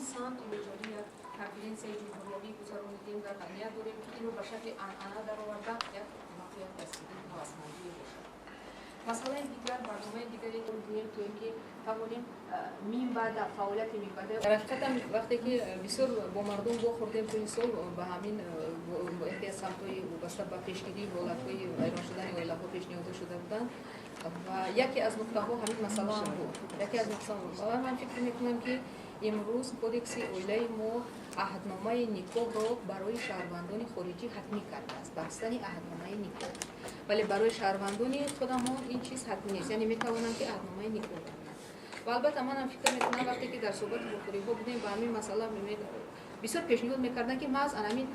سمت ایجادی یک کنفرانسیه جمهوری گذراندیم در دنیا داریم که اینو به شکل آنها در آورده یک موقعیت دستگیری نوسانجی باشد. مثلا دیگر برنامه دیگری که می‌بینیم تو اینکه توانیم بعد فعالیت بعد در حقیقت وقتی که بسیار با مردم خوردیم تو این سال به همین احتیاج سمت‌های وابسته به پیشگیری حالت‌های ویران شدن اویلاها پیشنهاد شده بودند و یکی از نکته‌ها همین مسئله هم بود. یکی از نکته‌ها من فکر می‌کنم که امروز کودکس اویلای ما عهدنامه نیکو را برای شهروندان خارجی حتمی کرده است. بستن عهدنامه نیکو. ولی برای شهروندان خودمان این چیز حتمی نیست. یعنی می‌توانند که عهدنامه نیکو بکنند. و البته من هم فکر می‌کنم وقتی که در صحبت بخوری‌ها بودیم با همین مسئله بسیار پیشنهاد می‌کردن که ما از همین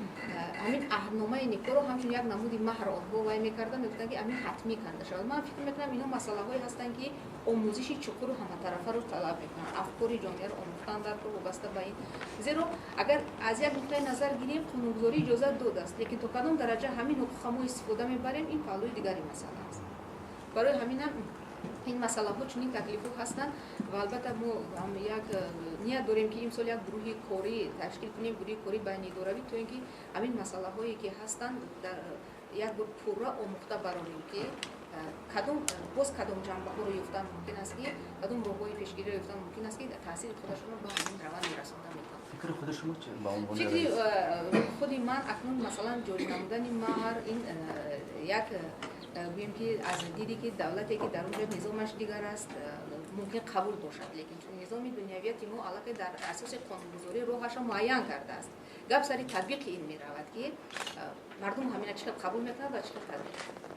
عهدنامه نیکو رو همچون یک نمودی مهر آنها وای می‌کردن می‌گفتن که همین حتمی کنده شود. من فکر می‌کنم اینا مسائلی هستند که آموزش چکور و همطرفه رو طلب می‌کنند. افکار جامعه رو آموختن در وابسته به این زیرا اگر از یک نقطه نظر گیریم قانونگذاری اجازه داده است لیکن تا کدام درجه همین حقوق ما استفاده می‌بریم این پهلوی دیگری مسئله است. برای همین این مسئله ها چنین تکلیف‌ها هستند و البته ما هم یک نیت داریم که امسال یک گروه کاری تشکیل کنیم، گروه کاری بین اداروی تو اینکه همین مسئله هایی که هستند در یک بار پورا آموخته برانیم که کدام جنبه ها رو یافتن ممکن است که کدام راه‌های پیشگیری رو یافتن ممکن است که تاثیر خودشون رو به همین روند می‌رسونده می‌کنند. فکر خود شما چه با عنوان فکری خود من اکنون مثلا جاری نمودن مهر این یک گوییم که از دیدی که دولتی که در اونجا نظامش دیگر است ممکن قبول باشد لیکن چون نظام دنیویت ما علاقه در اساس قانونگذاری روحش معین کرده است گپ سری تطبیق این می رود که مردم همین چقدر قبول میکنند و چقدر تطبیق